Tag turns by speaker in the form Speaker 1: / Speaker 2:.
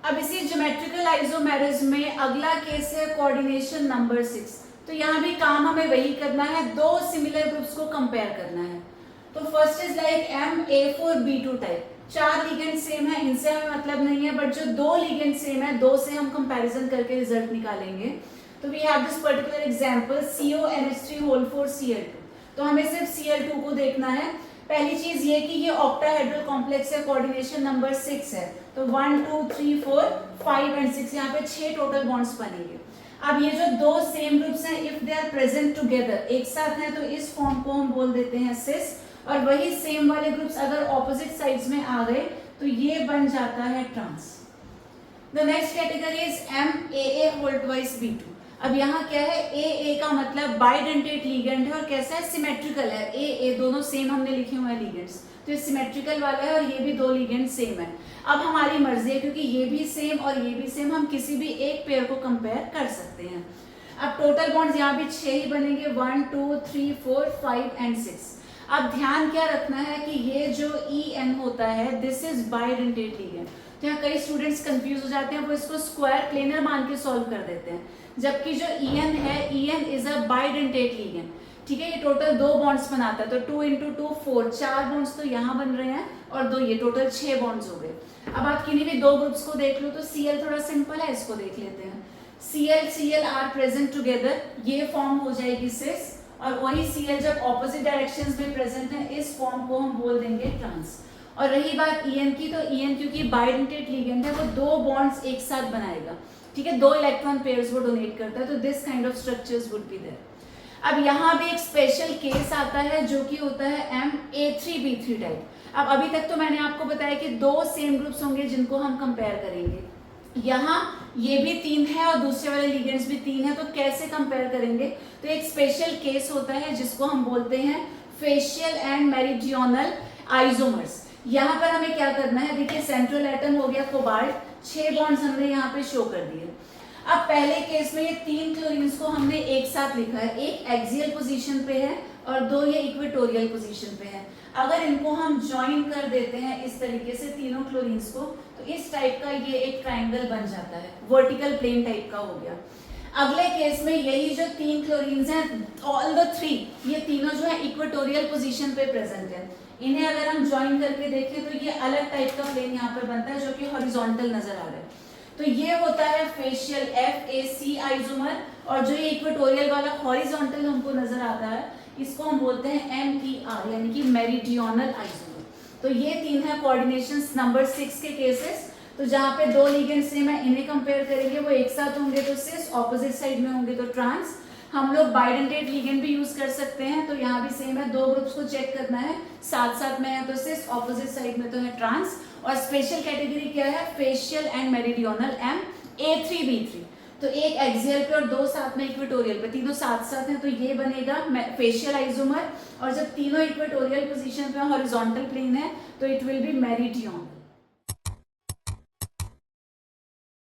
Speaker 1: अब इसी geometrical isomerism में अगला केस है कोऑर्डिनेशन नंबर 6। तो यहाँ भी काम हमें वही करना है, दो सिमिलर ग्रुप्स को कंपेयर करना है। तो first is like MA4B2 type, 4 ligand same है, इनसे हमें मतलब नहीं है, बट जो 2 लिगेंड सेम है, 2 से हम कंपैरिजन करके रिजल्ट निकालेंगे। तो we have this particular example CONH3 4Cl2। तो हमें सिर्फ Cl2 को देखना है। पहली चीज ये कि ये ऑक्टाहेड्रल कॉम्प्लेक्स है, कोऑर्डिनेशन नंबर 6 है, तो 1 2 3 4 5 एंड 6, यहाँ पे 6 टोटल बॉन्ड्स बनेंगे। अब ये जो दो सेम ग्रुप्स हैं, if they are present together, एक साथ हैं, तो इस फॉर्म को हम बोल देते हैं सिस। और वही सेम वाले ग्रुप्स अगर ऑपोजिट साइड्स में आ गए तो ये बन जाता है trans. The next category is MAA/B2। अब यहाँ क्या है, AA का मतलब बाइडेंटेट लिगेंड है और कैसा है, सिमेट्रिकल है। AA दोनों सेम हमने लिखे हुए हैं लिगेंड्स, तो ये सिमेट्रिकल वाला है और ये भी दो लिगेंड सेम है। अब हमारी मर्जी है, क्योंकि ये भी सेम और ये भी सेम, हम किसी भी एक पेयर को कंपेयर कर सकते हैं। अब टोटल बॉन्ड्स यहाँ भी 6 ही बनेंगे, 1 2 3 4 5 एंड 6। अब ध्यान क्या रखना है कि ये जो EN होता है, दिस इज बाइडेंटेट लिगेंड। तो यहाँ कई स्टूडेंट्स कंफ्यूज हो जाते हैं, वो इसको स्क्वायर प्लेनर मान के सॉल्व कर देते हैं, जबकि जो EN है, EN is a bidentate ligand. ठीक है, ये टोटल 2 बॉन्ड्स बनाता है, तो 2 × 2 4, 4 बॉन्ड्स तो यहाँ बन रहे हैं और 2 ये, टोटल 6 बॉन्ड्स हो गए। अब आप किन्हीं भी दो ग्रुप्स को देख लो, तो Cl थोड़ा सिंपल है, इसको देख लेते हैं। Cl आर प्रेजेंट टुगेदर, ये फॉर्म हो जाएगी सिस, और वही Cl जब ऑपोजिट डायरेक्शंस में प्रेजेंट है, इस फॉर्म को हम बोल देंगे ट्रांस। और रही बात En की, तो En क्योंकि बाइडेंटेट लिगेंड है, वो 2 बॉन्ड्स एक साथ बनाएगा। ठीक है, 2 इलेक्ट्रॉन पेयर्स वो डोनेट करता है, तो this kind of structures would be there. अब यहाँ भी एक स्पेशल केस आता है जो कि होता है MA3B3 टाइप। अब अभी तक तो मैंने आपको बताया कि 2 सेम ग्रुप्स होंगे जिनको हम कंपेयर करेंगे। यहाँ ये भी 3 है और दूसरे वाले लिगेंड्स भी 3 है, तो कैसे कंपेयर करेंगे? तो एक स्पेशल केस होता है जिसको हम बोलते हैं फेशियल एंड मेरिडियोनल आइसोमर्स। यहाँ पर हमें क्या करना है, देखिए सेंट्रल एटम हो गया कोबाल्ट, 6 बॉन्ड्स हमने यहाँ पे शो कर दिए। अब पहले केस में ये 3 क्लोरीन्स को हमने एक साथ लिखा है, एक एक्सियल पोजीशन पे है और 2 ये इक्वेटोरियल पोजीशन पे है। अगर इनको हम ज्वाइन कर देते हैं इस तरीके से तीनों क्लोरीन्स को, तो इस टाइप का ये एक ट्राइंगल बन जाता है, वर्टिकल प्लेन टाइप का हो गया। अगले केस में यही जो 3 क्लोरीन्स हैं, ऑल द 3, ये तीनों जो है इक्वेटोरियल पोजीशन पे प्रेजेंट है। इन्हें अगर हम ज्वाइन करके देखें तो ये अलग टाइप का प्लेन यहाँ पर बनता है जो कि हॉरिजॉन्टल नजर आ रहा है। तो ये होता है फेशियल FAC आइसोमर, और जो ये इक्वेटोरियल वाला हॉरिजॉन्टल हमको नजर आता है, इसको हम बोलते हैं MER, यानी कि मेरिडियोनल आइसोमर। तो ये 3 है कोऑर्डिनेशन नंबर 6 के केसेस। तो जहाँ पे 2 लिगेंड सेम है, इन्हें कंपेयर करेंगे, वो एक साथ होंगे तो सिस, ऑपोजिट साइड में होंगे तो ट्रांस। हम लोग बाइडेंटेट लिगेंड भी यूज कर सकते हैं, तो यहाँ भी सेम है, 2 ग्रुप्स को चेक करना है, साथ साथ में है तो सिस, ऑपोजिट साइड में तो है ट्रांस। और स्पेशल कैटेगरी क्या है, फेशियल एंड मेरिडियोनल MA3B3। तो एक एक्सियल पे और 2 साथ में इक्वेटोरियल पे, तीनों साथ साथ हैं, तो ये बनेगा फेशियल आइसोमर। और जब तीनों इक्वेटोरियल पोजीशन पे हॉरिजॉन्टल प्लेन है, तो इट विल बी मेरिडियोन।